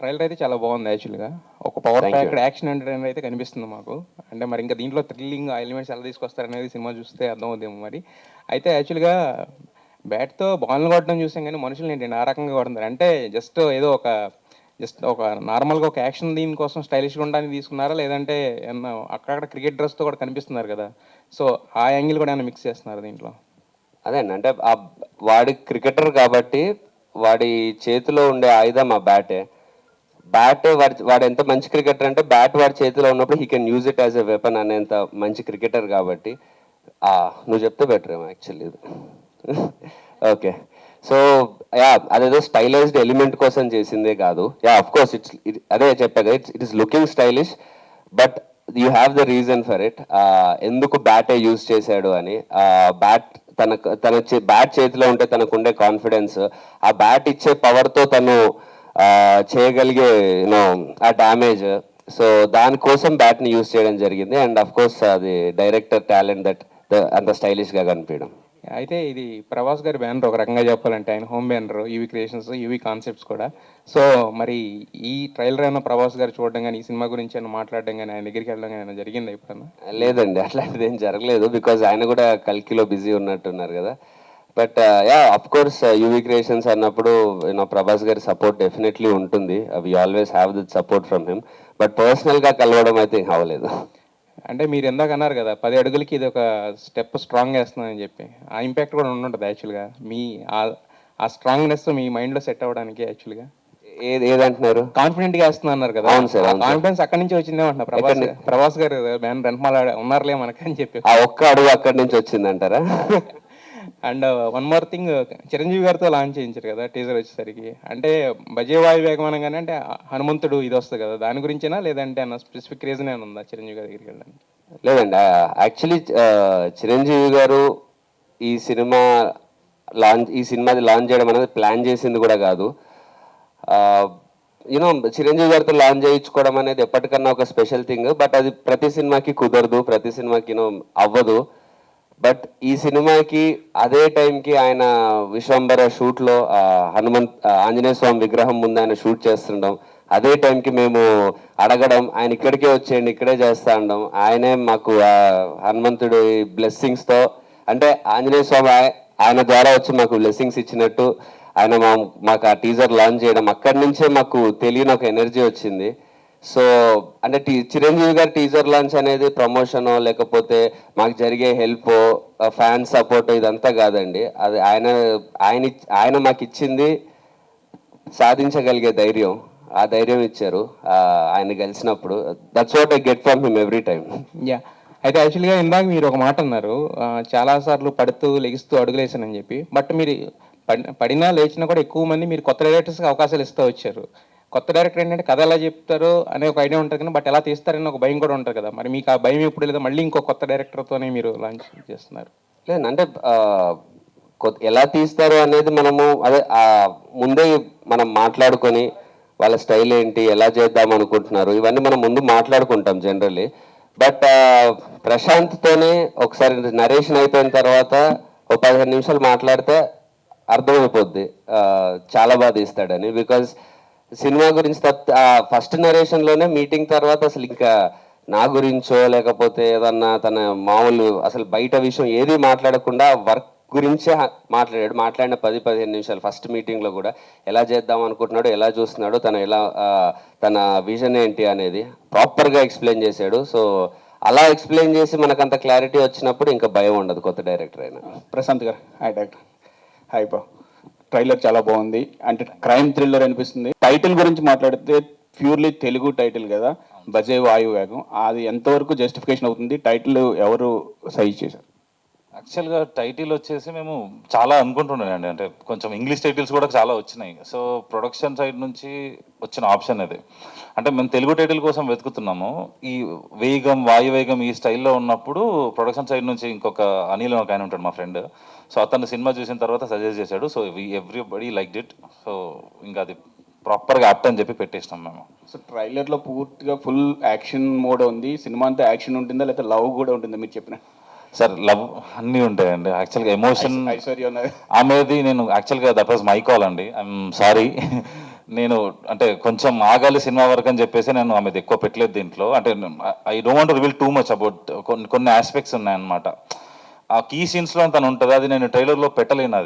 Trailer అయితే చాలా బాగుంది యాక్చువల్గా. ఒక పవర్ థ్యాంక్ యూ ప్యాక్డ్ అండి. యాక్షన్ ఎంటర్‌టైనర్ అయితే కనిపిస్తుంది మాకు. అంటే మరి ఇంకా దీంట్లో థ్రిల్లింగ్ ఆ ఎలిమెంట్స్ ఎలా తీసుకొస్తారనేది సినిమా చూస్తే అర్థమవుద్దేమో మరి. అయితే యాక్చువల్‌గా బ్యాట్‌తో బాల్‌ని కొట్టడం చూసాం గానీ మనుషులనేంటండి ఆ రకంగా కొడుతున్నారు. అంటే జస్ట్ ఒక నార్మల్‌గా ఒక యాక్షన్ దీని కోసం స్టైలిష్‌గా ఉండడానికి తీసుకున్నారా? లేదంటే ఏమన్నా అక్కడక్కడ క్రికెట్ డ్రెస్‌తో కూడా కనిపిస్తున్నారు కదా! సో, ఆ యాంగిల్ కూడా ఏమైనా మిక్స్ చేస్తున్నారా దీంట్లో? అదే అండి, అంటే వాడి క్రికెటర్ కాబట్టి వాడి చేతిలో ఉండే ఆయుధం ఆ బ్యాటే. వాడు ఎంత మంచి క్రికెటర్ అంటే బ్యాట్ వాడి చేతిలో ఉన్నప్పుడు he can use it as a weapon అనేంత మంచి క్రికెటర్ కాబట్టి నువ్వు చెప్తే బెటర్ ఏమో యాక్చువల్లీ ఇది. ఓకే. సో యా, అదేదో స్టైలైజ్డ్ ఎలిమెంట్ కోసం చేసిందే కాదు. యా, అఫ్ కోర్స్ అదే చెప్పాను, it is looking stylish, but you have the reason for it. ఎందుకు బ్యాటే యూజ్ చేశాడు అని. బ్యాట్ బ్యాట్ చేతిలో ఉంటే తనకుండే కాన్ఫిడెన్స్, ఆ బ్యాట్ ఇచ్చే పవర్తో తను చేయగలిగే యూనో ఆ డ్యామేజ్. సో దానికోసం బ్యాట్ని యూజ్ చేయడం జరిగింది. అండ్ అఫ్ కోర్స్ అది డైరెక్టర్ టాలెంట్ దట్ అంత స్టైలిష్గా కనిపించడం. అయితే ఇది ప్రభాస్ గారి బ్యానర్ ఒక రకంగా చెప్పాలంటే ఆయన home banner UV creations, UV concepts కూడా. సో మరి ఈ ట్రైలర్ ఏమైనా ప్రభాస్ గారు చూడడం కానీ, ఈ సినిమా గురించి ఏమైనా మాట్లాడడం కానీ, ఆయన దగ్గరికి వెళ్ళడం కానీ ఏమైనా జరిగిందా ఎప్పుడన్నా? లేదండి, అట్లాంటిది ఏం జరగలేదు. బికాజ్ ఆయన కూడా కల్కిలో బిజీ ఉన్నట్టున్నారు కదా. But ya, of course UV Creations అన్నప్పుడు యూనో ప్రభాస్ గారి సపోర్ట్ డెఫినెట్లీ ఉంటుంది. We always have that support from him. But పర్సనల్గా కలవడం అయితే అవ్వలేదు. అంటే మీరు ఇందాక అన్నారు కదా 10 అడుగులకి ఇది ఒక స్టెప్ స్ట్రాంగ్ వేస్తుందని చెప్పి. ఆ ఇంపాక్ట్ కూడా ఉండుంటది యాక్చువల్‌గా. మీ ఆ ఆ స్ట్రాంగ్‌నెస్ మీ మైండ్‌లో సెట్ అవ్వడానికి యాక్చువల్‌గా. ఏదంటున్నారు? కాన్ఫిడెంట్‌గా ఏస్తున్నా అన్నారు కదా! అవును సార్, ఆ అవును సార్. కాన్ఫిడెన్స్ అక్కడి నుంచే వచ్చిందేమో అంటున్నా. ఎక్కడ ప్రభాస్ గారు బ్యానర్ వెనకమాల ఉన్నారులే మనకని చెప్పి. ఆ ఒక్క అడుగు అక్కడి నుంచి వచ్చిందంటారా? And one more thing, Chiranjeevi గారితో లాంచ్ చేయించారు కదా టీజర్ వచ్చేసరికి. అంటే భజే వాయు వేగం అనగానే అంటే హనుమంతుడు ఇది వస్తుంది కదా! దాని గురించేనా? లేదంటే అన్న స్పెసిఫిక్ రీజన్ ఏమైనా ఉందా చిరంజీవి గారి దగ్గరికి వెళ్ళడానికి? లేదండి, యాక్చువల్లీ చిరంజీవి గారు ఈ సినిమా ఈ సినిమాది లాంచ్ చేయడం అనేది ప్లాన్ చేసింది కూడా కాదు. యూనో చిరంజీవి గారితో లాంచ్ చేయించుకోవడం అనేది ఎప్పటికన్నా ఒక స్పెషల్ థింగ్. బట్ అది ప్రతి సినిమాకి కుదరదు, ప్రతి సినిమాకి అవ్వదు. బట్ ఈ సినిమాకి అదే టైంకి ఆయన విశ్వంబర షూట్లో ఆంజనేయ స్వామి విగ్రహం ముందు ఆయన షూట్ చేస్తుండడం, అదే టైంకి మేము అడగడం, ఆయన ఇక్కడికే వచ్చేయండి ఇక్కడే చేస్తా అనడం, ఆయనే మాకు హనుమంతుడి బ్లెస్సింగ్స్తో, అంటే ఆంజనేయ స్వామి ఆయన ద్వారా వచ్చి మాకు బ్లెస్సింగ్స్ ఇచ్చినట్టు ఆయన మాకు ఆ టీజర్ లాంచ్ చేయడం, అక్కడి నుంచే మాకు తెలియని ఒక ఎనర్జీ వచ్చింది. సో అంటే చిరంజీవి గారి టీజర్ లాంచ్ అనేది ప్రమోషన్ లేకపోతే మాకు జరిగే హెల్ప్, ఫ్యాన్ సపోర్ట్ ఇదంతా కాదండి. అది ఆయన ఆయన మాకు ఇచ్చింది సాధించగలిగే ధైర్యం. ఆ ధైర్యం ఇచ్చారు ఆయన కలిసినప్పుడు. That's what I get from him every time. Yeah! అయితే యాక్చువల్‌గా ఇందాక మీరు ఒక మాట అన్నారు. చాలా సార్లు పడుతూ, లెగిస్తూ అడుగులేసానని చెప్పి. బట్ మీరు పడినా, లేచినా కూడా ఎక్కువ మంది మీరు కొత్త డైరెక్టర్స్‌కి అవకాశాలు ఇస్తూ వచ్చారు. కొత్త డైరెక్టర్ ఏంటంటే కథ ఎలా చెప్తారో అనే ఒక ఐడియా ఉంటది కానీ, బట్ ఎలా తీస్తారని ఒక భయం కూడా ఉంటది కదా! మరి మీకు ఆ భయం ఎప్పుడు లేదా? మళ్ళీ ఇంకో కొత్త డైరెక్టర్‌తోనే మీరు లాంచ్ చేస్తున్నారు. లేదు అంటే ఎలా తీస్తారు అనేది మనము అదే ముందే మనం మాట్లాడుకొని వాళ్ళ స్టైల్ ఏంటి, ఎలా చేద్దాం అనుకుంటున్నారు, ఇవన్నీ మనం ముందు మాట్లాడుకుంటాం జనరల్లీ. బట్ ప్రశాంత్తోనే ఒకసారి నరేషన్ అయిపోయిన తర్వాత ఒక 15 నిమిషాలు మాట్లాడితే అర్థమైపోద్ది చాలా బాగా తీస్తాడని. బికాజ్ సినిమా గురించి ఫస్ట్ నరేషన్లోనే మీటింగ్ తర్వాత అసలు ఇంకా నా గురించో లేకపోతే ఏదన్నా తన మామూలు అసలు బయట విషయం ఏది మాట్లాడకుండా వర్క్ గురించే మాట్లాడిన 10-15 నిమిషాలు ఫస్ట్ మీటింగ్లో కూడా ఎలా చేద్దాం అనుకుంటున్నాడు, ఎలా చూస్తున్నాడు, తన విజన్ ఏంటి అనేది ప్రాపర్గా ఎక్స్ప్లెయిన్ చేశాడు. సో అలా ఎక్స్ప్లెయిన్ చేసి మనకంత క్లారిటీ వచ్చినప్పుడు ఇంకా భయం ఉండదు కొత్త డైరెక్టర్ అయినా. ప్రశాంత్ గారు hi doctor. Hi bro. Trailer చాలా బాగుంది. అంటే క్రైమ్ థ్రిల్లర్ అనిపిస్తుంది. టైటిల్ గురించి మాట్లాడితే ప్యూర్లీ తెలుగు టైటిల్ కదా, బజే వాయు వేగం. అది ఎంతవరకు జస్టిఫికేషన్ అవుతుంది? టైటిల్ ఎవరు సజెస్ట్ చేశారు? యాక్చువల్గా టైటిల్ వచ్చేసి మేము చాలా అనుకుంటున్నానండి, అంటే కొంచెం ఇంగ్లీష్ టైటిల్స్ కూడా చాలా వచ్చినాయి. సో ప్రొడక్షన్ సైడ్ నుంచి వచ్చిన ఆప్షన్ అది. అంటే మేము తెలుగు టైటిల్ కోసం వెతుకుతున్నాము. ఈ వేగం, వాయువేగం ఈ స్టైల్లో ఉన్నప్పుడు ప్రొడక్షన్ సైడ్ నుంచి ఇంకొక అనిల్ ఒక ఆయన ఉంటాడు మా ఫ్రెండ్. సో అతను సినిమా చూసిన తర్వాత సజెస్ట్ చేశాడు. So everybody like it. So ఇంకా అది ప్రాపర్గా యాప్ట్ అని చెప్పి పెట్టేసినాం మేము. సో ట్రైలర్లో పూర్తిగా ఫుల్ యాక్షన్ మోడ్ ఉంది. సినిమా అంతా యాక్షన్ ఉంటుందా లేకపోతే లవ్ కూడా ఉంటుందా మీరు చెప్పిన? సార్ లవ్ అన్నీ ఉంటాయండి. యాక్చువల్గా ఎమోషన్ ఐశ్వర్య ఆమెది నేను యాక్చువల్గా దట్ వాజ్ మై కాల్ అండి. I'm sorry. నేను అంటే కొంచెం ఆగాలి సినిమా వరకు అని చెప్పేసి నేను ఆమెది ఎక్కువ పెట్టలేదు దీంట్లో. అంటే I don't want reveal too much about కొన్ని ఆస్పెక్ట్స్ ఉన్నాయన్నమాట. ఆ కీ సీన్స్లో తను ఉంటుంది, అది నేను ట్రైలర్లో పెట్టలేను.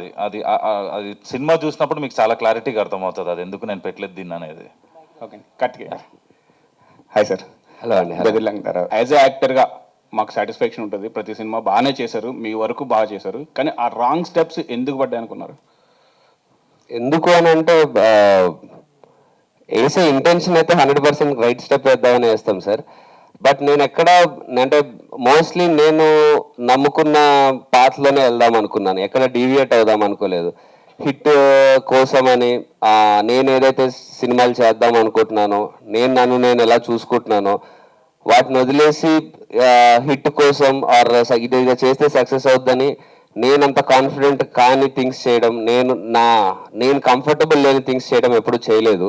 అది సినిమా చూసినప్పుడు మీకు చాలా క్లారిటీగా అర్థమవుతుంది అది ఎందుకు నేను పెట్టలేదు దీన్ని అనేది. Okay, cut. Hi sir. Hello అండి. బెదిర్లంగ్ గారు, యాజ్ ఏ యాక్టర్గా మాకు సాటిస్ఫాక్షన్ ఉంటుంది. ప్రతి సినిమా బాగానే చేశారు, మీ వరకు బాగా చేశారు. కానీ ఆ రాంగ్ స్టెప్స్ ఎందుకు పడ్డాయి అనుకున్నారు? ఎందుకు అని అంటే వేసే ఇంటెన్షన్ అయితే 100% రైట్ స్టెప్ వేద్దామని వేస్తాం సార్. బట్ నేను ఎక్కడ అంటే మోస్ట్లీ నేను నమ్ముకున్న పాత్రలోనే వెళ్దాం అనుకున్నాను, ఎక్కడ డీవియేట్ అవుదాం అనుకోలేదు. హిట్ కోసమని నేను ఏదైతే సినిమాలు చేద్దాం అనుకుంటున్నానో, నేను ఎలా చూసుకుంటున్నానో వాటిని వదిలేసి హిట్ కోసం ఆర్ ఇది చేస్తే సక్సెస్ అవుద్దని నేనంత కాన్ఫిడెంట్ కాని థింగ్స్ చేయడం, నేను కంఫర్టబుల్ లేని థింగ్స్ చేయడం ఎప్పుడు చేయలేదు.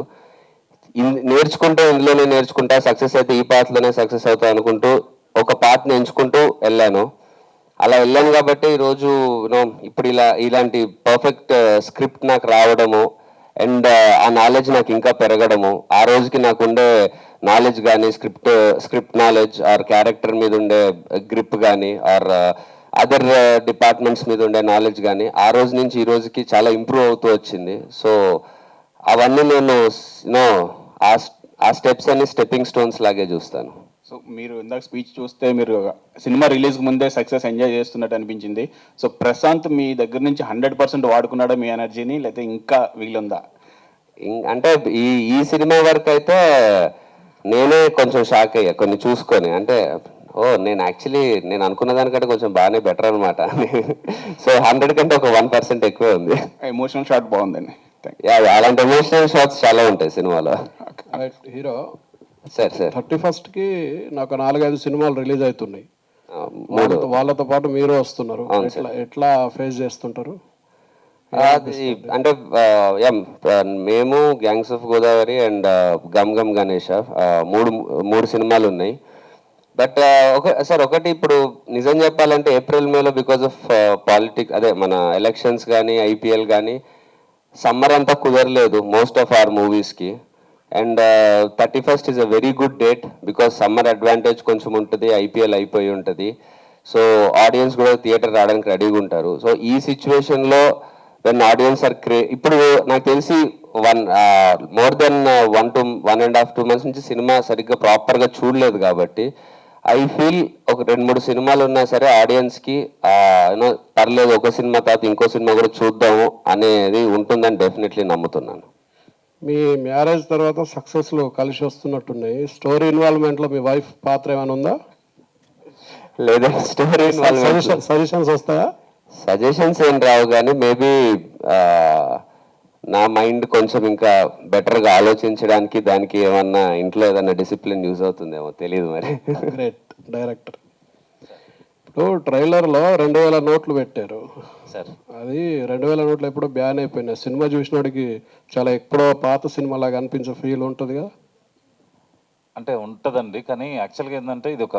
ఇందులోనే నేర్చుకుంటా, సక్సెస్ అయితే ఈ పాత్రలోనే సక్సెస్ అవుతా అనుకుంటూ ఒక పాత్రని ఎంచుకుంటూ వెళ్ళాను. అలా వెళ్ళాను కాబట్టి ఈరోజు ఇప్పుడు ఇలాంటి పర్ఫెక్ట్ స్క్రిప్ట్ నాకు రావడము అండ్ ఆ నాలెడ్జ్ నాకు ఇంకా పెరగడము, ఆ రోజుకి నాకు ఉండే నాలెడ్జ్ కానీ స్క్రిప్ట్ నాలెడ్జ్ ఆర్ క్యారెక్టర్ మీద ఉండే గ్రిప్ కానీ ఆర్ అదర్ డిపార్ట్మెంట్స్ మీద ఉండే నాలెడ్జ్ కానీ ఆ రోజు నుంచి ఈ రోజుకి చాలా ఇంప్రూవ్ అవుతూ వచ్చింది. సో అవన్నీ నేను ఆ స్టెప్స్ అన్ని స్టెప్పింగ్ స్టోన్స్ లాగే చూస్తాను. సో మీరు ఇందాక స్పీచ్ చూస్తే మీరు సినిమా రిలీజ్కి ముందే సక్సెస్ ఎంజాయ్ చేస్తున్నట్టు అనిపించింది. సో ప్రశాంత్ మీ దగ్గర నుంచి 100% వాడుకున్నాడా మీ ఎనర్జీని, లేకపోతే ఇంకా వీలుందా? అంటే ఈ సినిమా వరకు అయితే నేనే కొంచెం షాక్ అయ్యా కొన్ని చూసుకొని. అంటే నేను అనుకున్న దానికంటే కొంచెం బాగానే బెటర్ అనమాట. సో 100 కంటే ఒక 1% ఎక్కువే ఉంది. ఎమోషనల్ షాట్ బాగుందండి. అలాంటి ఎమోషనల్ షాట్స్ చాలా ఉంటాయి సినిమాలో. హీరో సార్ 31st నాకు 4-5 సినిమాలు రిలీజ్ అవుతున్నాయి. వాళ్ళతో పాటు మీరు వస్తున్నారు, ఎట్లా ఫేస్ చేస్తుంటారు? అది అంటే మేము gangs of Godavari and Gam Gam Ganesha మూడు సినిమాలు ఉన్నాయి. బట్ ఒకటి ఇప్పుడు నిజం చెప్పాలంటే ఏప్రిల్ మేలో బికాజ్ ఆఫ్ పాలిటిక్స్, అదే మన ఎలక్షన్స్ కానీ ఐపీఎల్ కానీ సమ్మర్ అంతా కుదరలేదు మోస్ట్ ఆఫ్ ఆర్ మూవీస్కి. And 31st is a very good date because summer advantage కొంచెం ఉంటుంది, ఐపీఎల్ అయిపోయి ఉంటుంది. సో ఆడియన్స్ కూడా థియేటర్ రావడానికి రెడీగా ఉంటారు. సో ఈ సిచ్యువేషన్లో వెన్ ఆడియన్స్ ఆర్ ఇప్పుడు నాకు తెలిసి మోర్ దెన్ 1.5-2 months నుంచి సినిమా సరిగ్గా ప్రాపర్గా చూడలేదు కాబట్టి ఐ ఫీల్ ఒక 2-3 సినిమాలు ఉన్నా సరే ఆడియన్స్కి పర్లేదు, ఒక సినిమా తర్వాత ఇంకో సినిమా కూడా చూద్దాము అనేది ఉంటుందని డెఫినెట్లీ నమ్ముతున్నాను. మీ మ్యారేజ్ తర్వాత సక్సెస్లో కలిసి వస్తున్నట్టున్నాయి. స్టోరీ ఇన్వాల్వ్మెంట్లో మీ వైఫ్ పాత్ర ఏమైనా ఉందా? లేదంటే స్టోరీ సజెషన్స్ వస్తాయా? సజెషన్స్ ఏం రావు, కానీ మేబీ నా మైండ్ కొంచెం ఇంకా బెటర్గా ఆలోచించడానికి దానికి ఏమన్నా ఇంట్లో ఏదన్నా డిసిప్లిన్ యూజ్ అవుతుందేమో తెలియదు మరి. Great director. ఇప్పుడు ట్రైలర్లో 2000 నోట్లు పెట్టారు సార్. అది 2000 నోట్లు ఎప్పుడో బ్యాన్ అయిపోయినాయి. సినిమా చూసినోడికి చాలా ఎప్పుడో పాత సినిమా లాగా అనిపించే ఫీల్ ఉంటుంది కదా? అంటే ఉంటుందండి, కానీ యాక్చువల్గా ఏంటంటే ఇది ఒక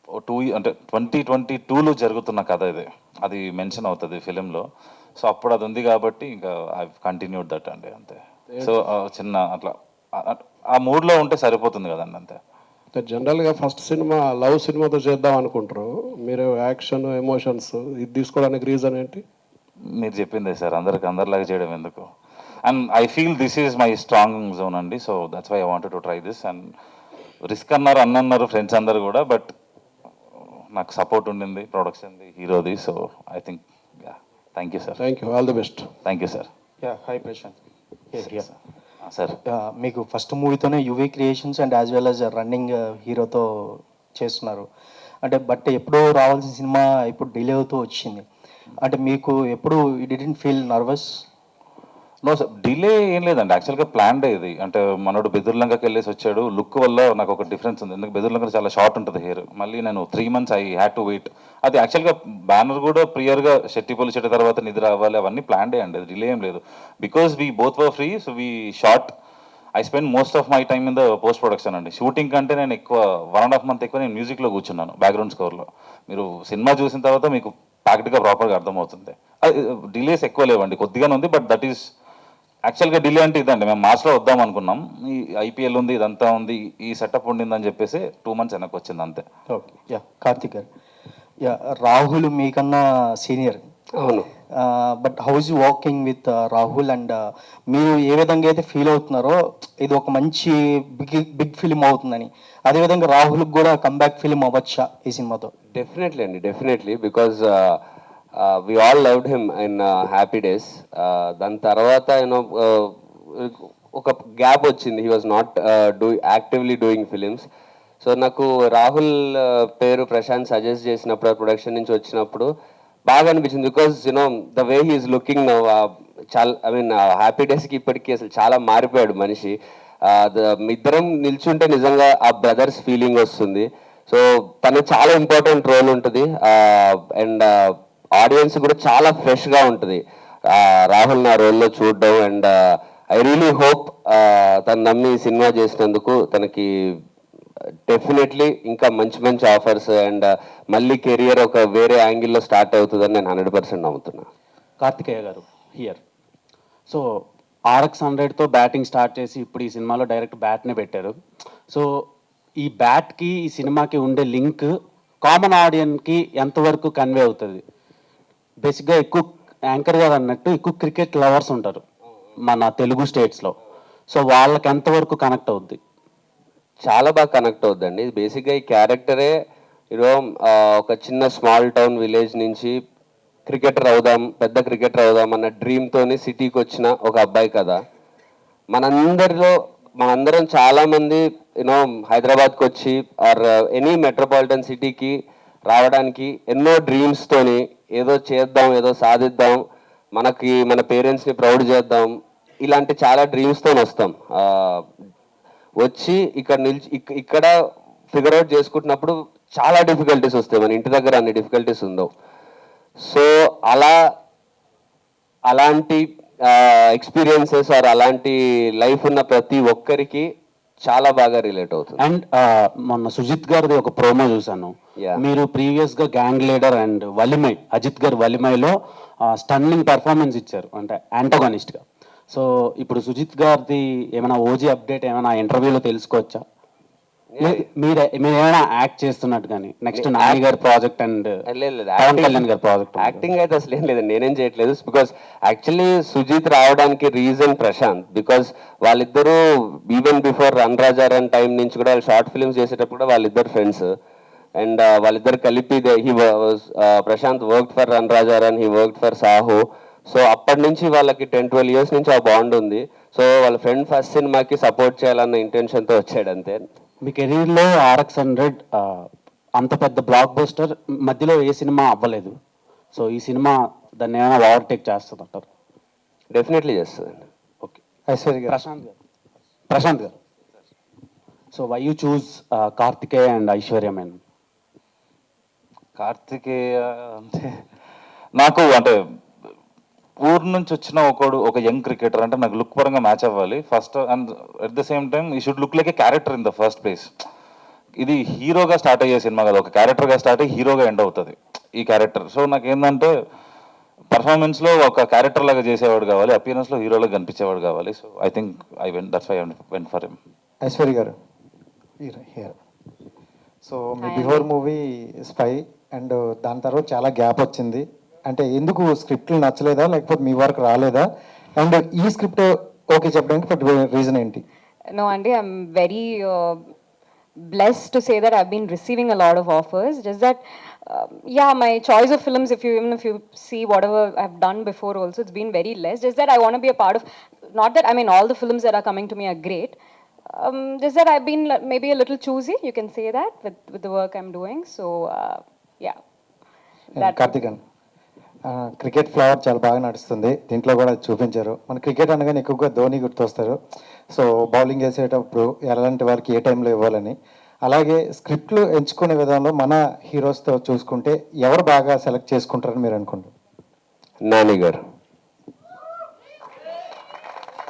2022లో జరుగుతున్న కథ ఇది, అది మెన్షన్ అవుతుంది ఫిలింలో. సో అప్పుడు అది ఉంది కాబట్టి ఇంకా ఐ కంటిన్యూడ్ దట్ అండి, అంతే. సో చిన్న అట్లా ఆ మూడ్లో ఉంటే సరిపోతుంది కదండి, అంతే. జనరల్గా ఫస్ట్ సినిమా లవ్ సినిమాతో చేద్దాం అనుకుంటారు మీరు, యాక్షన్ ఎమోషన్స్ ఇది తీసుకోవడానికి రీజన్ ఏంటి? మీరు చెప్పిందే సార్, అందరిలాగా చేయడం ఎందుకు. And I feel this is my strong zone అండి. So that's why I wanted to try this. And risk అన్నారు ఫ్రెండ్స్ అందరు కూడా, బట్ నాకు సపోర్ట్ ఉండింది ప్రొడక్షన్ది, హీరోది. So I think thank you sir. Thank you, all the best. Thank you sir. Hi Prashanth. Sir మీకు first మూవీతోనే UV Creations and as well as running హీరోతో చేస్తున్నారు అంటే, బట్ ఎప్పుడూ రావాల్సిన సినిమా ఇప్పుడు డిలే అవుతూ వచ్చింది అంటే, మీకు ఎప్పుడు you didn't feel nervous? No sir, delay ఏం లేదండి, యాక్చువల్గా ప్లాన్ డే ఇది. అంటే మనోడు బెదుర్లంకకి వెళ్ళేసి వచ్చాడు, లుక్ వల్ల నాకు ఒక డిఫరెన్స్ ఉంది. ఎందుకు బెదుర్లంక చాలా షార్ట్ ఉంటుంది హెయిర్, మళ్ళీ నేను 3 months I had to wait. అది యాక్చువల్గా బ్యానర్ కూడా ప్రియర్గా షెట్టిపోలి చెట్టు తర్వాత నిద్ర అవ్వాలి, అవన్నీ ప్లాన్ డే అండి, అది డిలే ఏం లేదు. Because we both were free, so we short. I spend most of my time in the post production అండి. షూటింగ్ కంటే నేను ఎక్కువ 1.5 month ఎక్కువ నేను మ్యూజిక్లో కూర్చున్నాను, బ్యాక్గ్రౌండ్ స్కోర్లో. మీరు సినిమా చూసిన తర్వాత మీకు ప్యాక్డ్గా ప్రాపర్గా అర్థమవుతుంది. డిలేస్ ఎక్కువ లేవండి, కొద్దిగానే ఉంది, బట్ దట్ ఈస్ యాక్చువల్గా డిలే అంటే ఇదండి, మేము మార్చ్లో వద్దాం అనుకున్నాం. ఈ ఐపీఎల్ ఉంది, ఇదంతా ఉంది, ఈ సెటప్ ఉండిందని చెప్పేసి 2 months వెనక్కి వచ్చింది అంతే. ఓకే, యా కార్తిక్ గారు, యా రాహుల్ మీకన్నా సీనియర్. అవును. But how is walking with Rahul and మీరు ఏ విధంగా అయితే ఫీల్ అవుతున్నారో ఇది ఒక మంచి బిగ్ ఫిలిం అవుతుందని, అదేవిధంగా రాహుల్కి కూడా కంబ్యాక్ ఫిలిం అవ్వచ్చా ఈ సినిమాతో? డెఫినెట్లీ అండి, definitely, because we all loved him in Happy Days. దాని తర్వాత యూనో ఒక గ్యాప్ వచ్చింది, he was not actively doing films. So నాకు రాహుల్ పేరు ప్రశాంత్ సజెస్ట్ చేసినప్పుడు, ప్రొడక్షన్ నుంచి వచ్చినప్పుడు బాగా అనిపించింది. Because you know the way he's looking now, చాలా ఐ మీన్ హ్యాపీ డేస్కి ఇప్పటికీ అసలు చాలా మారిపోయాడు మనిషి. ఇద్దరం నిల్చుంటే నిజంగా ఆ బ్రదర్స్ ఫీలింగ్ వస్తుంది. సో తను చాలా ఇంపార్టెంట్ రోల్ ఉంటుంది, అండ్ ఆడియన్స్ కూడా చాలా ఫ్రెష్గా ఉంటుంది రాహుల్ నా రోల్లో చూడడం. అండ్ ఐ రియలీ హోప్ తను నమ్మి ఈ సినిమా చేసినందుకు తనకి డెఫినెట్లీ ఇంకా మంచి మంచి ఆఫర్స్ అండ్ మళ్ళీ కెరియర్ ఒక వేరే యాంగిల్లో స్టార్ట్ అవుతుందని నేను 100% నమ్ముతున్నా. Karthikeya garu here. So RX 100తో బ్యాటింగ్ స్టార్ట్ చేసి ఇప్పుడు ఈ సినిమాలో డైరెక్ట్ బ్యాట్నే పెట్టారు. సో ఈ బ్యాట్కి ఈ సినిమాకి ఉండే లింక్ కామన్ ఆడియన్కి ఎంతవరకు కన్వే అవుతుంది? బేసిక్గా ఎక్కువ యాంకర్ గారు అన్నట్టు ఎక్కువ క్రికెట్ లవర్స్ ఉంటారు మన తెలుగు స్టేట్స్లో. సో వాళ్ళకి ఎంతవరకు కనెక్ట్ అవుద్ది? చాలా బాగా కనెక్ట్ అవుద్దండి. బేసిక్గా ఈ క్యారెక్టరే యూనో ఒక చిన్న స్మాల్ టౌన్ విలేజ్ నుంచి క్రికెటర్ అవుదాం, పెద్ద క్రికెటర్ అవుదాం అన్న డ్రీమ్తోని సిటీకి వచ్చిన ఒక అబ్బాయి కదా. మనందరం చాలామంది యూనో హైదరాబాద్కి వచ్చి ఆర్ ఎనీ మెట్రోపాలిటన్ సిటీకి రావడానికి ఎన్నో డ్రీమ్స్తోని ఏదో చేద్దాం, ఏదో సాధిద్దాం, మన పేరెంట్స్ని ప్రౌడ్ చేద్దాం, ఇలాంటి చాలా డ్రీమ్స్తో వస్తాం. వచ్చి ఇక్కడ ఫిగర్ అవుట్ చేసుకుంటున్నప్పుడు చాలా డిఫికల్టీస్ వస్తాయి. మన ఇంటి దగ్గర అన్ని డిఫికల్టీస్ ఉండవు. సో అలాంటి ఎక్స్పీరియన్సెస్ ఆర్ అలాంటి లైఫ్ ఉన్న ప్రతి ఒక్కరికి చాలా బాగా రిలేట్ అవుతుంది. అండ్ మొన్న సుజిత్ గారిది ఒక ప్రోమో చూసాను. Yeah. మీరు ప్రీవియస్గా Gang Leader and Valimai, Ajith garu వలిమైలో స్టన్నింగ్ పెర్ఫార్మెన్స్ ఇచ్చారు, అంటే యాంటోగనిస్ట్గా. సో ఇప్పుడు సుజిత్ గారిది ఏమైనా ఓజీ అప్డేట్ ఏమైనా ఇంటర్వ్యూలో తెలుసుకోవచ్చా? మీరు ఏమైనా యాక్ట్ చేస్తున్నట్టు కానీ నెక్స్ట్ నాని గారి ప్రాజెక్ట్ అండ్ పవన్ కళ్యాణ్ గారి ప్రాజెక్ట్? యాక్టింగ్ అయితే అసలు ఏం లేదండి, నేనేం చేయట్లేదు. బికాస్ యాక్చువల్లీ సుజిత్ రావడానికి రీజన్ ప్రశాంత్. బికాస్ వాళ్ళిద్దరూ even before run Raja Run time నుంచి కూడా వాళ్ళు షార్ట్ ఫిల్మ్స్ చేసేటప్పుడు కూడా వాళ్ళిద్దరు ఫ్రెండ్స్. అండ్ వాళ్ళిద్దరు కలిపి Prashanth work for Run Raja Run, he work for Saaho. So అప్పటి నుంచి వాళ్ళకి 10-12 years నుంచి ఆ బాండ్ ఉంది. సో వాళ్ళ ఫ్రెండ్ ఫస్ట్ సినిమాకి సపోర్ట్ చేయాలన్న ఇంటెన్షన్తో వచ్చాడు అంతే. మీ కెరీర్లో RX 100 అంత పెద్ద బ్లాక్ బస్టర్ మధ్యలో ఏ సినిమా అవ్వలేదు. సో ఈ సినిమా దాన్ని ఏమైనా ఓవర్టేక్ చేస్తుంది అంటారు? డెఫినెట్లీ చేస్తుందండి. Okay, Aishwarya garu. Prashanth garu, so why you choose Karthikeya and Aishwarya Menon? Karthikeya అంటే నాకు అంటే ఊరు నుంచి వచ్చిన ఒక యంగ్ క్రికెటర్ అంటే నాకు లుక్ పరంగా మ్యాచ్ అవ్వాలి first. And at the same time he should look like a character in the first place. ఇది హీరోగా స్టార్ట్ అయ్యే సినిమా కదా, ఒక క్యారెక్టర్గా స్టార్ట్ అయ్యి హీరోగా ఎండ్ అవుతుంది ఈ క్యారెక్టర్. సో నాకు ఏంటంటే పర్ఫార్మెన్స్లో ఒక క్యారెక్టర్ లాగా చేసేవాడు కావాలి, అపియరెన్స్లో హీరోలో కనిపించేవాడు కావాలి. So I think that's why I went for him. Aishwarya garu here. So మీ బిఫోర్ మూవీ స్పై అండ్ దాని తర్వాత చాలా గ్యాప్ వచ్చింది. అంటే ఎందుకు స్క్రిప్ట్లు నచ్చలేదా, లేకపోతే మీ వరకు రాలేదా? అండ్ ఈ స్క్రిప్ట్ ఓకే చెప్పడానికి రీజన్ ఏంటి? No, Andy, I'm very blessed to say that I've been receiving a lot of offers. Just that, yeah, my choice of films, even if you see whatever I've done before also, it's been very less. Just that I want to be a part of, not that, I mean, all the films that are coming to me are great. Just that I've been maybe a little choosy, you can say that, with the work I'm doing. So, yeah. Karthik అన్న, cricket flower చాలా బాగా నడుస్తుంది, దీంట్లో కూడా చూపించారు. మన cricket అనగానే ఎక్కువగా ధోని గుర్తొస్తారు. సో బౌలింగ్ వేసేటప్పుడు ఎలాంటి వారికి ఏ టైంలో ఇవ్వాలని, అలాగే స్క్రిప్ట్లు ఎంచుకునే విధానంలో మన హీరోస్తో చూసుకుంటే ఎవరు బాగా సెలెక్ట్ చేసుకుంటారని మీరు అనుకుంటారు? నాని గారు.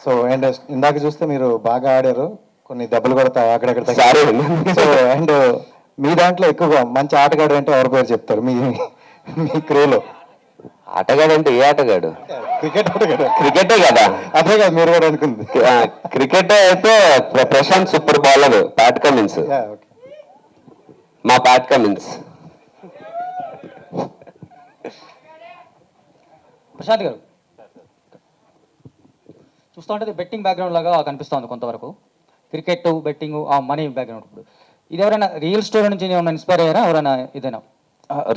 సో అండ్ ఇందాక చూస్తే మీరు బాగా ఆడారు, కొన్ని దెబ్బలు కొడతా అక్కడక్కడ. సారీ. సో అండ్ మీ దాంట్లో ఎక్కువగా మంచి ఆటగాడు అంటే ఎవరి పేరు చెప్తారు మీ క్రూలో? ఆటగాడు అంటే ఏ ఆటగాడు? క్రికెట్ ఆటగాడు. క్రికెటే కదా. అదే కదా మీరు కూడా అనుకుంది. క్రికెట్ అయితే Prashanth super bowler, Pat Cummins. మా ప్యాట్ కమిన్స్. ప్రశాంత్ గారు చూస్తూ ఉంటే బెట్టింగ్ బ్యాక్గ్రౌండ్ లాగా కనిపిస్తుంది కొంతవరకు. క్రికెట్, బెట్టింగ్, ఆ మనీ బ్యాక్గ్రౌండ్. ఇప్పుడు ఇది ఎవరైనా రియల్ స్టోరీ నుంచి ఏమైనా ఇన్స్పైర్ అయ్యారా ఎవరైనా? ఇదేనా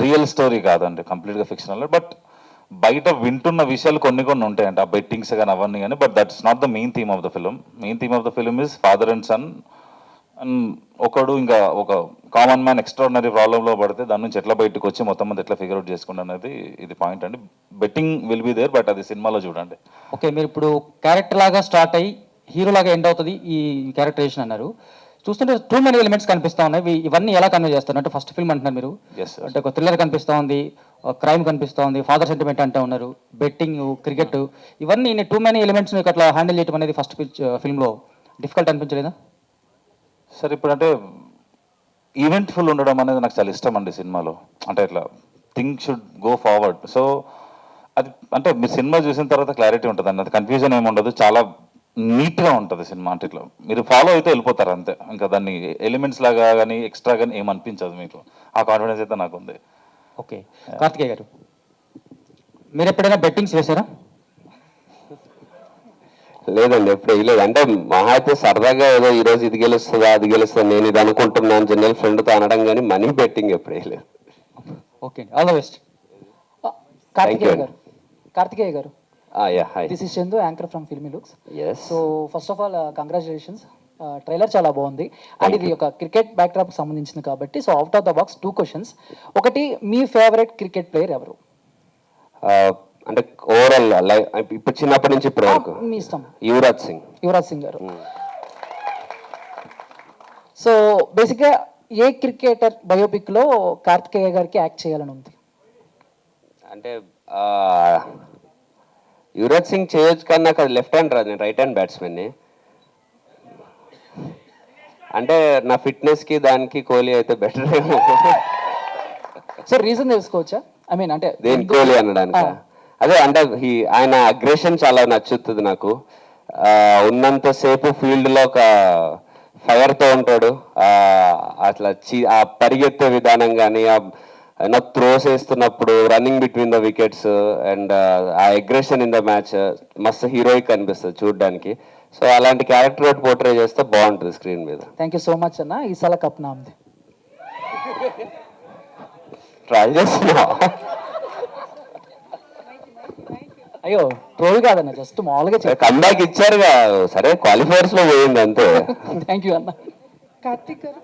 రియల్ స్టోరీ కాదండి, కంప్లీట్గా ఫిక్షనల్. బట్ బయట వింటున్న విషయాలు కొన్ని కొన్ని ఉంటాయంట, ఆ బెట్టింగ్స్ కానీ అవన్నీ కానీ. But that's not the main theme of the film. Main theme of the film is father and son. And ఒకడు ఇంకా ఒక కామన్ మ్యాన్ ఎక్స్ట్రాడినరీ ప్రాబ్లంలో పడితే దాని నుంచి ఎట్లా బయటకు వచ్చి మొత్తం మంది ఎట్లా ఫిగర్ అవుట్ చేసుకుంటే అనేది ఇది పాయింట్ అండి. Betting will be there, but అది సినిమాలో చూడండి. ఓకే, మీరు ఇప్పుడు క్యారెక్టర్ లాగా స్టార్ట్ అయ్యి హీరో లాగా ఎండ్ అవుతుంది ఈ క్యారెక్టరేషన్ అన్నారు. చూస్తుంటే టూ మెనీ ఎలిమెంట్స్ కనిపిస్తూ ఉన్నాయి. ఇవన్నీ ఎలా కన్వే చేస్తారు? అంటే ఫస్ట్ ఫిల్మ్ అంటున్నారు మీరు, Yes, sir. అంటే ఒక థ్రిల్లర్ కనిపిస్తూ ఉంది, క్రైమ్ కనిపిస్తూ ఉంది, ఫాదర్ సెంటిమెంట్ అంటూ ఉన్నారు, బెట్టింగ్, క్రికెట్, ఇవన్నీ టూ మెనీ ఎలిమెంట్స్ మీకు అట్లా హ్యాండిల్ చేయడం అనేది ఫస్ట్ ఫిల్మ్లో డిఫికల్ట్ అనిపించలేదా? సరే, ఇప్పుడు అంటే ఈవెంట్ఫుల్ ఉండడం అనేది నాకు చాలా ఇష్టం అండి సినిమాలో. అంటే ఇట్లా thing should go forward. So అది అంటే మీరు సినిమా చూసిన తర్వాత క్లారిటీ ఉంటుంది అండి, అది కన్ఫ్యూజన్ ఏమి ఉండదు, చాలా నీట్గా ఉంటుంది సినిమా. అంటే ఇట్లా మీరు ఫాలో అయితే వెళ్ళిపోతారు అంతే. ఇంకా దాన్ని ఎలిమెంట్స్ లాగా కానీ ఎక్స్ట్రా కానీ ఏమనిపించదు మీకు. ఆ కాన్ఫిడెన్స్ అయితే నాకు ఉంది. ఓకే, కార్తికేయ గారు మీరు ఎప్పుడైనా బెట్టింగ్స్ వేశారా? లేదండి, ఎప్పుడు వేయలేదు. అంటే మహా అయితే సరదాగా ఏదో ఈరోజు ఇది గెలుస్తుందా అది గెలుస్తుందా నేను ఇది అనుకుంటున్నాను జనరల్ ఫ్రెండ్తో అనడం, కానీ మనీ బెట్టింగ్ ఎప్పుడు వేయలేదు. Okay, all the best. Karthikeya garu, Karthikeya garu, yeah hi. This is Chandu, anchor from Filmy Looks. Yes. So first of all congratulations, trailer చాలా బాగుంది. అండ్ ఇది ఒక క్రికెట్ బ్యాక్డ్రాప్కి సంబంధించింది కాబట్టి so out of the box 2 questions. ఒకటి, మీ ఫేవరెట్ క్రికెట్ ప్లేయర్ ఎవరు? అంటే ఓవరాల్ లైఫ్ ఇప్పుడు చిన్నప్పటి నుంచి ఇప్పటి వరకు మీ ఇష్టం. యువరాజ్ సింగ్. యువరాజ్ సింగ్ గారు. సో బేసిక్గా ఏ క్రికెటర్ బయోపిక్లో కార్తికేయ గారికి యాక్ట్ చేయాలని ఉంది? అంటే యువరాజ్ సింగ్ చేయొచ్చు, కానీ నాకు అది లెఫ్ట్ హ్యాండ్ రాదు, నేను రైట్ హ్యాండ్ బ్యాట్స్మెన్ని. అంటే నా ఫిట్నెస్కి దానికి కోహ్లీ అయితే బెటర్ ఏమో. సో రీజన్ తెలుసుకోవచ్చా? ఐ మీన్ అంటే దేని కోహ్లీ అనడానికి అదే అంటే ఆయన అగ్రెషన్ చాలా నచ్చుతుంది నాకు. ఉన్నంతసేపు ఫీల్డ్లో ఒక ఫైర్తో ఉంటాడు. అట్లా ఆ పరిగెత్తే విధానం కానీ, త్రోస్ వేస్తున్నప్పుడు running between the wickets and ఆ అగ్రెషన్ ఇన్ ద మ్యాచ్ మస్తు హీరోయిక్ అనిపిస్తుంది చూడడానికి. సో అలాంటి క్యారెక్టర్ ఒకటి పోర్ట్రే చేస్తే బాగుంటుంది స్క్రీన్ మీద. థ్యాంక్ యూ సో మచ్ అన్న. ఈసారి కప్ నాంది ట్రై చేస్తున్నా. అయ్యో ట్రోల్ కాదన్న, జస్ట్ మామూలుగా కమ్బ్యాక్ ఇచ్చారుగా, సరే క్వాలిఫైర్స్ లో పోయింది అంతే. థ్యాంక్ యూ అన్న. కార్తిక్ గారు.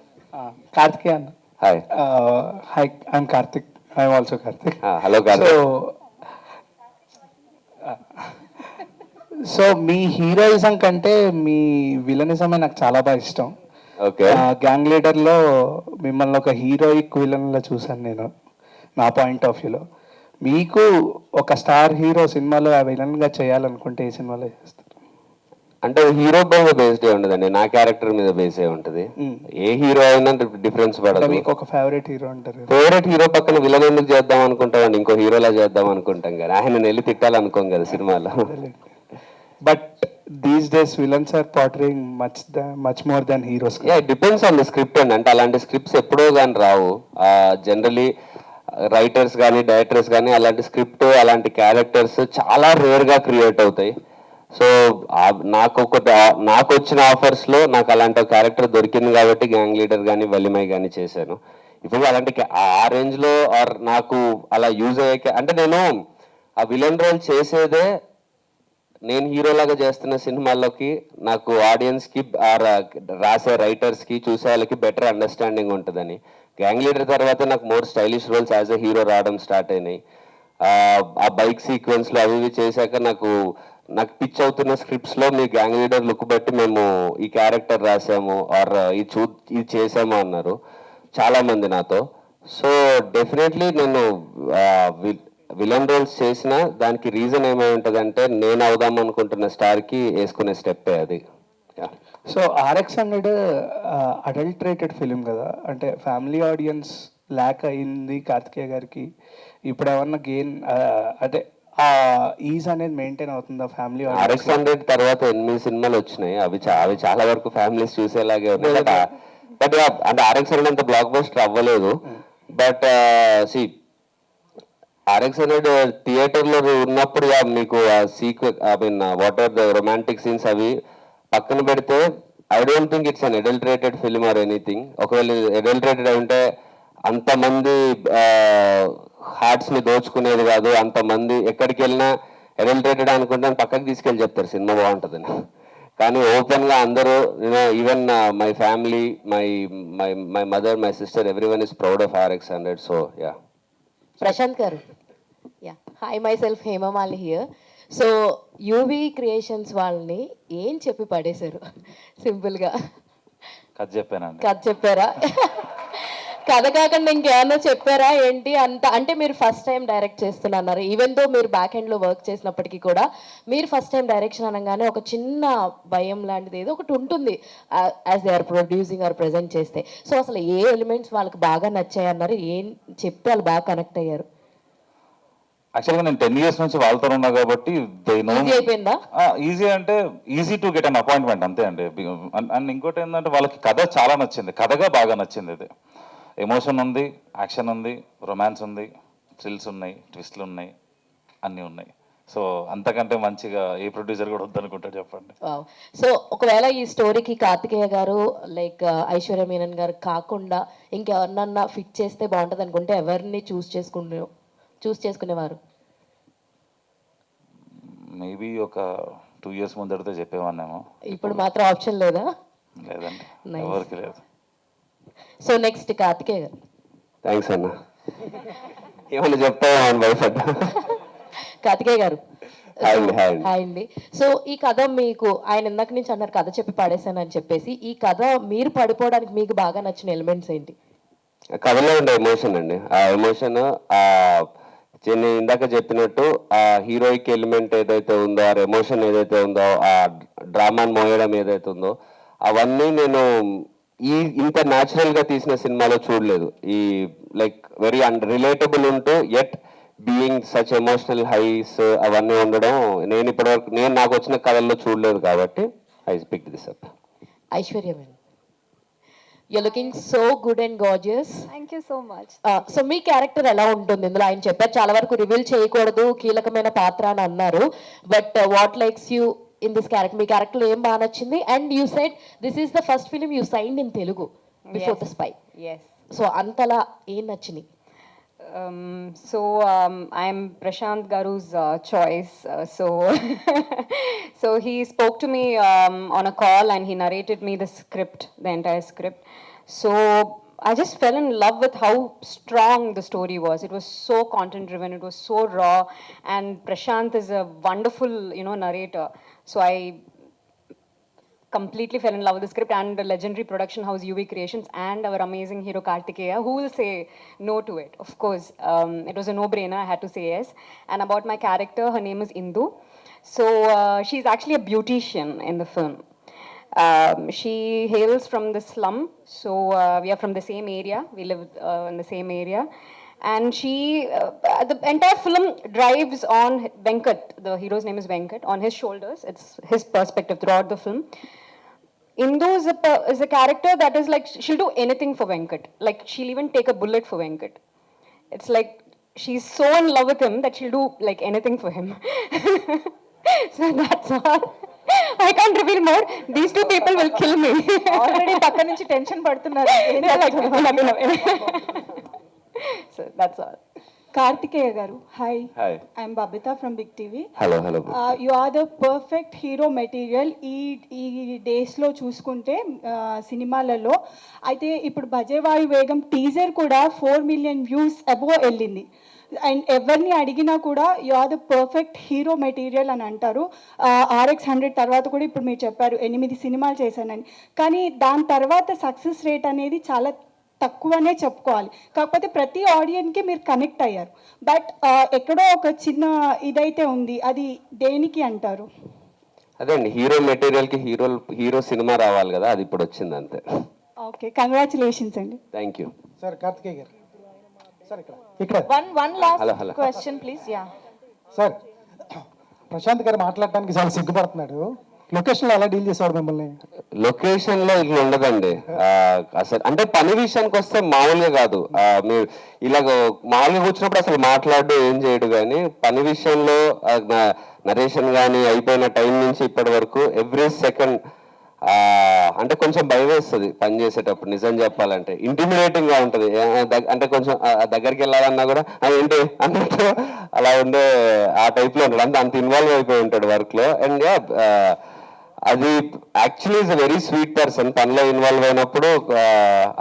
కార్తికేయ అన్న. Hi. Hi, I'm Karthik. I'm also Karthik. Hello Karthik. So me heroism కంటే మీ విలనిజమే నాకు చాలా బాగా ఇష్టం. ఓకే. గ్యాంగ్ లీడర్లో మిమ్మల్ని ఒక హీరోయిక్ విలన్లో చూశాను నేను, నా పాయింట్ ఆఫ్ వ్యూలో. మీకు ఒక స్టార్ హీరో సినిమాలో ఆ విలన్గా చేయాలనుకుంటే ఏ సినిమాలో చేస్తారు? అంటే హీరో మీద బేస్డ్ ఉండదండి, నా క్యారెక్టర్ మీద బేస్ అయి ఉంటుంది. ఏ హీరో అయినా డిఫరెన్స్ పడదు. మీకు ఒక ఫేవరెట్ హీరో అంటారు? ఫేవరెట్ హీరో పక్కన విలన్ ఎందుకు చేద్దాం అనుకుంటామండి, ఇంకో హీరోలా చేద్దాం అనుకుంటాం కదా, ఆయన వెళ్ళి తిట్టాలనుకోం కదా సినిమాలో. But these days villains are portraying much more than heroes. Yeah, it depends on the script అండి. అంటే అలాంటి స్క్రిప్ట్స్ ఎప్పుడో కానీ రావు. జనరలీ రైటర్స్ కానీ డైరెక్టర్స్ కానీ అలాంటి స్క్రిప్ట్ అలాంటి క్యారెక్టర్స్ చాలా రేర్గా క్రియేట్ అవుతాయి. సో నాకు వచ్చిన ఆఫర్స్లో నాకు అలాంటి క్యారెక్టర్ దొరికింది కాబట్టి గ్యాంగ్ లీడర్ కానీ వలిమై కానీ చేశాను. ఇప్పుడు అలాంటి ఆ రేంజ్లో ఆర్ నాకు అలా యూజ్ అయ్యే అంటే నేను ఆ విలన్ రోల్ చేసేదే నేను హీరోలాగా చేస్తున్న సినిమాల్లోకి నాకు ఆడియన్స్కి రాసే రైటర్స్కి చూసే వాళ్ళకి బెటర్ అండర్స్టాండింగ్ ఉంటుందని. గ్యాంగ్ లీడర్ తర్వాత నాకు more stylish roles as a hero రావడం స్టార్ట్ అయినాయి. ఆ బైక్ సీక్వెన్స్లో అవి ఇవి చేశాక నాకు పిచ్ అవుతున్న స్క్రిప్ట్స్లో మీ గ్యాంగ్ లీడర్ లుక్ బట్టి మేము ఈ క్యారెక్టర్ రాసాము ఆర్ ఇది చేసాము అన్నారు చాలామంది నాతో. సో డెఫినెట్లీ నేను విలన్ రోల్స్ చేసిన దానికి రీజన్ ఏమై ఉంటుందంటే నేను అవుదాం అనుకుంటున్న స్టార్కి వేసుకునే స్టెప్పే అది. సో RX 100 అడల్టరేటెడ్ ఫిలిం కదా, అంటే ఫ్యామిలీ ఆడియన్స్ ల్యాక్ అయింది కార్తికేయ గారికి. ఇప్పుడు ఏమన్నా గెయిన్ అంటే ఆ ఈజ్ అనేది మెయింటైన్ అవుతుందా ఫ్యామిలీ RX-100 తర్వాత 8 సినిమాలు వచ్చినాయి, అవి చాలా వరకు ఫ్యామిలీస్ చూసేలాగే ఉన్నాయి. బట్ అంటే RX-100 అంత బ్లాక్ బస్టర్ అవ్వలేదు. బట్ సి RX-100 థియేటర్లో ఉన్నప్పుడు మీకు ఆ I mean what are the romantic scenes అవి పక్కన పెడితే I don't think it's an adulterated film or anything. ఒకవేళ అడల్టరేటెడ్ అంటే అంతమంది హార్ట్స్ని దోచుకునేది కాదు. అంతమంది ఎక్కడికి వెళ్ళినా అడల్టరేటెడ్ అనుకుంటే పక్కకి తీసుకెళ్ళి చెప్తారు సినిమా బాగుంటుందని. కానీ ఓపెన్గా అందరూ even my family, my mother, my sister, everyone is proud of RX-100. So ya. Prashanth garu, yeah hi, myself Hemamalini here. So UV Creations వాళ్ళని ఏం చెప్పి పడేశారు? సింపుల్గా కథ చెప్పానండి. కథ చెప్పారా? కథ కాకుండా ఇంకేమన్నా చెప్పారా ఏంటి? అంత అంటే మీరు ఫస్ట్ టైం డైరెక్ట్ చేస్తున్నారు, ఈవెన్ దో మీరు బ్యాక్ ఎండ్లో వర్క్ చేసినప్పటికీ కూడా మీరు ఫస్ట్ టైం డైరెక్షన్ అనగానే ఒక చిన్న భయం లాంటిది ఏదో ఒకటి ఉంటుంది as they are producing or present చేస్తే. సో అసలు ఏ ఎలిమెంట్స్ వాళ్ళకి బాగా నచ్చాయి అన్నారు, ఏం చెప్తే వాళ్ళు బాగా కనెక్ట్ అయ్యారు? యాక్చువల్గా నేను 10 years నుంచి వాళ్ళతో ఉన్నా కాబట్టి ఈజీ అయిపోయిందా? ఈజీ అంటే easy to get an appointment అంతే అండి. అండ్ ఇంకోటి ఏంటంటే వాళ్ళకి కథ చాలా నచ్చింది, కథగా బాగా నచ్చింది. ఇది ఎమోషన్ ఉంది, యాక్షన్ ఉంది, రొమాన్స్ ఉంది, థ్రిల్స్ ఉన్నాయి, ట్విస్ట్లు ఉన్నాయి, అన్నీ ఉన్నాయి. సో అంతకంటే మంచిగా ఏ ప్రొడ్యూసర్ కూడా వద్దనుకుంటాడు చెప్పండి. సో ఒకవేళ ఈ స్టోరీకి కార్తికేయ గారు లైక్ ఐశ్వర్య మీనన్ గారు కాకుండా ఇంకెవరినన్నా ఫిట్ చేస్తే బాగుంటుంది అనుకుంటే ఎవరిని చూస్ చేసుకునేవారు? మేబీ ఒక 2 years ముందడితే చెప్పేవాన్నేమో. ఇప్పుడు మాత్రం ఆప్షన్ లేదా? లేదండి, ఎవరికి లేదు. సో నెక్స్ట్ కార్తికేయ గారు. థ్యాంక్స్ అన్న. ఏమన్నా చెప్తామని భయపడ్డా. కార్తికేయ గారు హాయ్ అండి. సో ఈ కథ మీకు, ఆయన ఇందాక నుంచి అన్నారు కథ చెప్పి పడేసాను అని చెప్పేసి, ఈ కథ మీరు పడిపోవడానికి మీకు బాగా నచ్చిన ఎలిమెంట్స్ ఏంటి? కథలో ఉండే ఎమోషన్ అండి. ఆ ఎమోషన్ నేను ఇందాక చెప్పినట్టు ఆ హీరోయిక్ ఎలిమెంట్ ఏదైతే ఉందో, ఆ ఎమోషన్ ఏదైతే ఉందో, ఆ డ్రామాని మోయడం ఏదైతే ఉందో, అవన్నీ నేను ఇంత న్యాచురల్గా తీసిన సినిమాలో చూడలేదు. ఈ లైక్ వెరీ రిలేటబుల్ ఉంటూ at being such emotional highs అవన్నీ ఉండడం నేను ఇప్పటివరకు నాకు వచ్చిన కథల్లో చూడలేదు కాబట్టి I pick this up. Aishwarya madam, you're looking so good and gorgeous. Thank you so much. So me character ఎలా ఉంటుంది ఇందులో? ఆయన చెప్పారు చాలా వరకు రివీల్ చేయకూడదు, కీలకమైన పాత్ర అని అన్నారు. But what likes you in this character? Me character ఏం బాగా నచ్చింది? And you said this is the first film you signed in Telugu before the spy. Yes. So అంతలా ఏం నచ్చింది? I'm Prashant Garu's choice. So he spoke to me on a call and he narrated me the script, the entire script. So I just fell in love with how strong the story was. It was so content driven, it was so raw, and Prashant is a wonderful, narrator. So I completely fell in love with the script and the legendary production house UV Creations and our amazing hero Kartikeya. Who will say no to it? Of course, it was a no-brainer. I had to say yes. And about my character, her name is Indu. So she's actually a beautician in the film. She hails from the slum. So we are from the same area. We live in the same area. And she, the entire film drives on Venkat. The hero's name is Venkat. On his shoulders, it's his perspective throughout the film. Indu is a character that is like, she'll do anything for Venkat. Like, she'll even take a bullet for Venkat. It's like, she's so in love with him that she'll do like anything for him. So that's all. I can't reveal more. These two people will kill me. Already పక్క నుంచి tension పడుతున్నారు. So that's all. Kartikeya garu, hi. Hi. I'm Babita from Big TV. Hello. You are the perfect hero material ఈ డేస్లో చూసుకుంటే సినిమాలలో. అయితే ఇప్పుడు బజేవాయు వేగం టీజర్ కూడా 4 million వ్యూస్ అబోవ్ వెళ్ళింది. అండ్ ఎవరిని అడిగినా కూడా you are the perfect hero material అని అంటారు. RX-100 తర్వాత కూడా ఇప్పుడు మీరు చెప్పారు 8 సినిమాలు చేశానని, కానీ దాని తర్వాత సక్సెస్ రేట్ అనేది చాలా తక్కువనే చెప్పుకోవాలి. కాకపోతే ప్రతి ఆడియన్కి మీరు కనెక్ట్ అయ్యారు. బట్ ఎక్కడో ఒక చిన్న ఇదైతే ఉంది, అది దేనికి అంటారు? అదే అండి, హీరో మెటీరియల్కి హీరో సినిమా రావాలి కదా, అది ఇప్పుడు వచ్చింది అంతే. ఓకే, కంగ్రాచులేషన్స్ అండి. Thank you. Sir Karthikeya garu, ఇక్కడ hello one last hello question please. Yeah sir, Prashanth garu మాట్లాడటానికి చాలా సిగ్గుపడుతున్నాడు. లొకేషన్లో ఎలా డీల్ చేసేవాడు మిమ్మల్ని? లొకేషన్ లో ఇట్లా ఉండదండి. అసలు అంటే పని విషయానికి వస్తే మామూలుగా కాదు. మీరు ఇలాగ మామూలుగా కూర్చున్నప్పుడు అసలు మాట్లాడు ఏం చేయడు, కానీ పని విషయంలో నరేషన్ కానీ అయిపోయిన టైం నుంచి ఇప్పటి వరకు ఎవ్రీ సెకండ్ అంటే కొంచెం భయం వేస్తుంది పని చేసేటప్పుడు. నిజం చెప్పాలంటే ఇంటిమిడేటింగ్ గా ఉంటుంది. అంటే కొంచెం దగ్గరికి వెళ్ళాలన్నా కూడా ఏంటి అన్నట్టు అలా ఉండే ఆ టైప్ లో ఉంటాడు. అంత ఇన్వాల్వ్ అయిపోయి ఉంటాడు వర్క్ లో. అండ్ అది actually is a very sweet person. పనిలో ఇన్వాల్వ్ అయినప్పుడు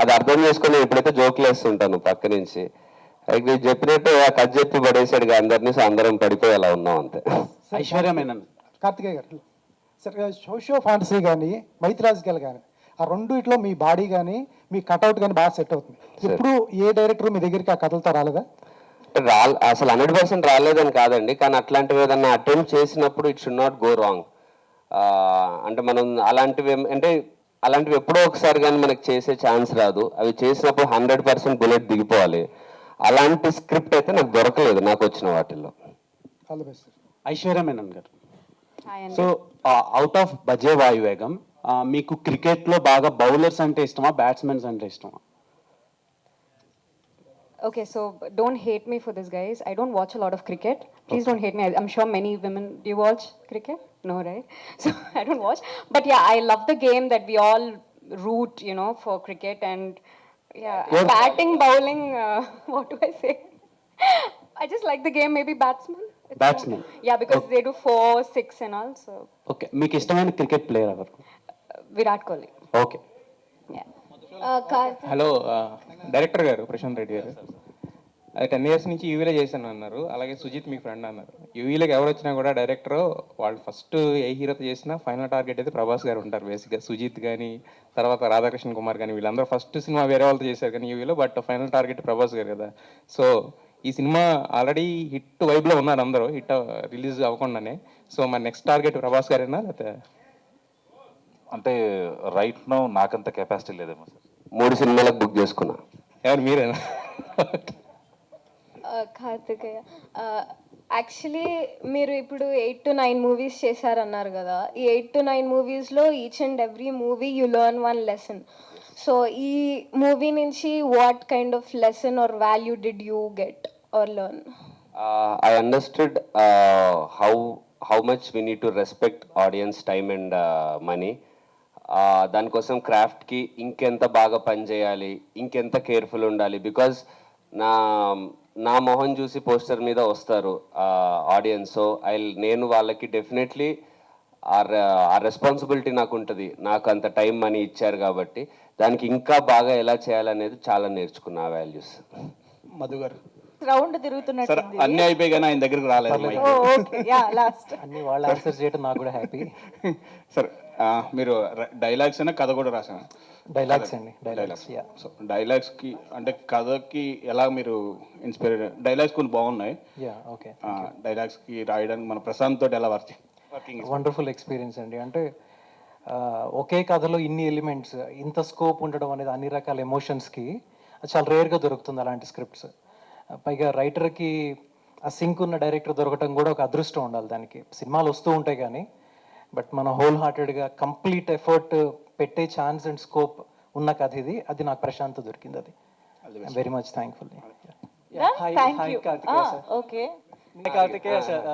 అది అర్థం చేసుకుని ఎప్పుడైతే జోకులు వేస్తుంటాను పక్క నుంచి, మీరు చెప్పినట్టు కథ చెప్పి పడేసాడు అందరినీ. సో అందరం పడిపోయి అలా ఉన్నాం అంతే. ఐశ్వర్యమేనన్ కార్తికేయ గారు, సార్ సోషియో ఫ్యాంటసీ కానీ మైథలాజికల్ కానీ ఆ రెండిట్లో మీ బాడీ కానీ మీ కట్అవుట్ కానీ బాగా సెట్ అవుతుంది. ఇప్పుడు ఏ డైరెక్టర్ మీ దగ్గరికి ఆ కథలతో రాలేదా? అసలు 100% రాలేదని కాదండి, కానీ అట్లాంటివి ఏదన్నా అటెంప్ట్ చేసినప్పుడు it should not go wrong. అంటే మనం అలాంటివి ఎప్పుడో ఒకసారి కానీ మనకి చేసే ఛాన్స్ రాదు. అవి చేసినప్పుడు 100% బుల్లెట్ దిగిపోవాలి. అలాంటి స్క్రిప్ట్ అయితే నాకు దొరకలేదు నాకు వచ్చిన వాటిల్లో. All the best sir. Aishwarya Menon గారు, Hi, సో అవుట్ ఆఫ్ బజే వాయువేగం మీకు క్రికెట్లో బాగా బౌలర్స్ అంటే ఇష్టమా, బ్యాట్స్మెన్స్ అంటే ఇష్టమా? Okay, so don't hate me for this, guys. I don't watch a lot of cricket. Please don't hate me. I'm sure many women, do you watch cricket? No, right? So I don't watch. But yeah, I love the game that we all root, you know, for cricket. And yeah, batting, bowling, what do I say? I just like the game, maybe batsman. Batsmen. Yeah, because they do 4, 6 and all. So okay, మీకు ఇష్టమైన cricket player ఎవరు? Virat Kohli. Okay. Yeah. Hello, director గారు ప్రశాంత్ రెడ్డి గారు, అది 10 years నుంచి యూవీలో చేశాను అన్నారు. అలాగే సుజిత్ మీ ఫ్రెండ్ అన్నారు. యూవీలోకి ఎవరు వచ్చినా కూడా డైరెక్టర్ వాళ్ళు ఫస్ట్ ఏ హీరోతో చేసినా ఫైనల్ టార్గెట్ అయితే ప్రభాస్ గారు ఉంటారు బేసిక్గా. సుజిత్ కానీ తర్వాత రాధాకృష్ణ కుమార్ కానీ వీళ్ళందరూ ఫస్ట్ సినిమా వేరే వాళ్ళతో చేశారు కానీ యూవీలో, బట్ ఫైనల్ టార్గెట్ ప్రభాస్ గారు కదా. సో ఈ సినిమా ఆల్రెడీ హిట్ వైబ్లో ఉన్నారు అందరూ, హిట్ రిలీజ్ అవ్వకుండానే. సో మరి నెక్స్ట్ టార్గెట్ ప్రభాస్ గారేనా లేకపోతే? అంటే రైట్ నో నాకంత కెపాసిటీ లేదేమో సార్. 3 సినిమాలకు బుక్ చేసుకున్నా. ఎవరు మీరేనా? కార్తికేయ, యాక్చువల్లీ మీరు ఇప్పుడు 8 to 9 మూవీస్ చేశారన్నారు కదా. ఈ 8 to 9 మూవీస్లో each and every movie you learn one lesson. So ఈ మూవీ నుంచి what kind of lesson or value did you get or learn? I understood how much we need to respect audience time and money. దానికోసం క్రాఫ్ట్కి ఇంకెంత బాగా పనిచేయాలి, ఇంకెంత careful ఉండాలి. Because నా మొహం చూసి పోస్టర్ మీద వస్తారు ఆడియన్స్. సో నేను వాళ్ళకి డెఫినెట్లీ ఆ రెస్పాన్సిబిలిటీ నాకు ఉంటుంది. నాకు అంత టైం మనీ ఇచ్చారు కాబట్టి దానికి ఇంకా బాగా ఎలా చేయాలనేది చాలా నేర్చుకున్నా ఆ వాల్యూస్. మధు గారు, రౌండ్ సార్ తిరుగుతున్నట్టు అన్ని అయిపోయి కానీ ఆయన దగ్గరికి రాలేదు. Okay, yeah last. అన్ని వాళ్ళు ఆన్సర్ చేయడం నాకు కూడా హ్యాపీ. సార్ మీరు డైలాగ్స్ అయినా కథ కూడా రాశాను. డైలాగ్స్ అండి, డైలాగ్స్. సో డైలాగ్స్కి అంటే కథకి ఎలా మీరు ఇన్స్పైర్? డైలాగ్స్ కొన్ని బాగున్నాయి. Yeah, okay. డైలాగ్స్కి రాయడానికి మన ప్రశాంత్ తోటి ఎలా వర్కింగ్? వండర్ఫుల్ ఎక్స్పీరియన్స్ అండి. అంటే ఒకే కథలో ఇన్ని ఎలిమెంట్స్, ఇంత స్కోప్ ఉండడం అనేది అన్ని రకాల ఎమోషన్స్కి చాలా రేర్గా దొరుకుతుంది అలాంటి స్క్రిప్ట్స్. పైగా రైటర్కి ఆ సింక్ ఉన్న డైరెక్టర్ దొరకటం కూడా ఒక అదృష్టం ఉండాలి. దానికి సినిమాలు వస్తూ ఉంటాయి కానీ బట్ మన హోల్ హార్టెడ్గా కంప్లీట్ ఎఫర్ట్ పెట్టే ఛాన్స్ అండ్ స్కోప్ ఉన్న కథ ఇది. అది నాకు ప్రశాంత్ దొరికింది. అది very much thankful. Thank you. Okay, Karthikeya sir.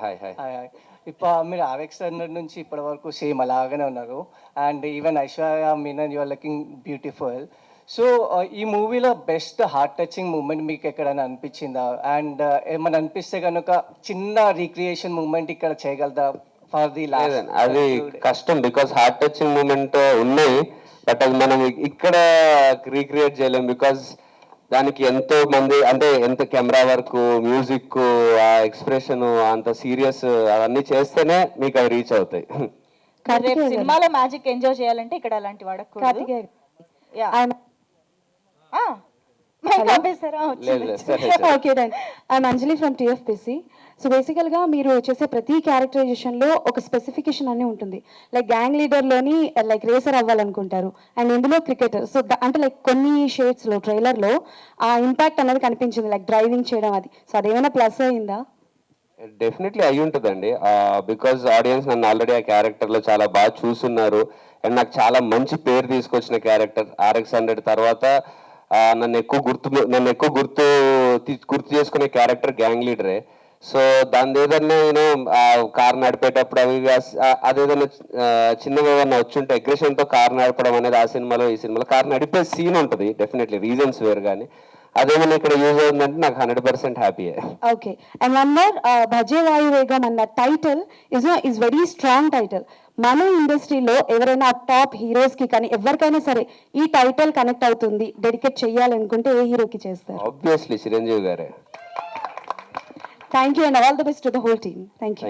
Hi. ఇప్పుడు మీరు ఆర్ఎక్స్ నుంచి ఇప్పటి వరకు సేమ్ అలాగనే ఉన్నారు. And even Aishwarya Menon you are looking beautiful. So ఈ మూవీలో బెస్ట్ హార్ట్ టచింగ్ మూమెంట్ మీకు ఎక్కడైనా అనిపించిందా? అండ్ ఏమైనా అనిపిస్తే కనుక చిన్న రీక్రియేషన్ మూమెంట్ ఇక్కడ చేయగలదా ఫర్ ది లాస్ట్? అది కష్టం, బికాస్ హార్ట్ టచింగ్ మూమెంట్ ఉన్నాయి, బట్ అది మనం ఇక్కడ రీక్రియేట్ చేయలేం. బికాస్ దానికి ఎంతో మంది, అంటే ఎంత కెమెరా వర్క్, మ్యూజిక్, ఆ ఎక్స్ప్రెషన్, అంత సీరియస్ అవన్నీ చేస్తేనే మీకు అవి రీచ్ అవుతాయి. రేపు సినిమాలో మ్యాజిక్ ఎంజాయ్ చేయాలంటే ఇక్కడ అలాంటి వాడకూడదు. లేదు లేదు సరే okay done I'm Anjali from TFPC. So బేసికల్గా మీరు చేసే ప్రతి క్యారెక్టరైజేషన్లో ఒక స్పెసిఫికేషన్ అని ఉంటుంది. లైక్ గ్యాంగ్ లీడర్లోని లైక్ రేసర్ అవ్వాలనుకుంటారు అండ్ ఇందులో క్రికెటర్. సో అంటే లైక్ కొన్ని షేడ్స్లో ట్రైలర్లో ఆ ఇంపాక్ట్ అనేది కనిపించింది, లైక్ డ్రైవింగ్ చేయడం అది. సో అదేమైనా ప్లస్ అయిందా? డెఫినెట్లీ అయి ఉంటుందండి, బికాజ్ ఆడియన్స్ నన్ను ఆల్రెడీ ఆ క్యారెక్టర్లో చాలా బాగా చూస్తున్నారు అండ్ నాకు చాలా మంచి పేరు తీసుకొచ్చిన క్యారెక్టర్. RX-100 తర్వాత నన్ను ఎక్కువ గుర్తు చేసుకునే క్యారెక్టర్ గ్యాంగ్ లీడరే. సో దాని ఏదన్నా నేను కార్ నడిపేటప్పుడు అవి అదేదైనా చిన్నగా ఏదన్నా వచ్చుంటే అగ్రెషన్తో కార్ నడపడం అనేది ఆ సినిమాలో ఈ సినిమాలో కార్ నడిపే సీన్ ఉంటుంది. డెఫినెట్లీ రీజన్స్ వేరు, కానీ అదేమన్నా ఇక్కడ యూజ్ అవుతుందంటే నాకు 100% హ్యాపీయే. ఓకే అండ్ వన్ మోర్, భజే వాయు వేగం అన్న title is very strong title. మన ఇండస్ట్రీలో ఎవరైనా టాప్ హీరోస్కి కానీ ఎవరికైనా సరే ఈ టైటిల్ కనెక్ట్ అవుతుంది, డెడికేట్ చేయాలనుకుంటే ఏ హీరోకి చేస్తారు? ఆబ్వియస్లీ చిరంజీవి గారే. Thank you and all the best to the whole team. Thank you.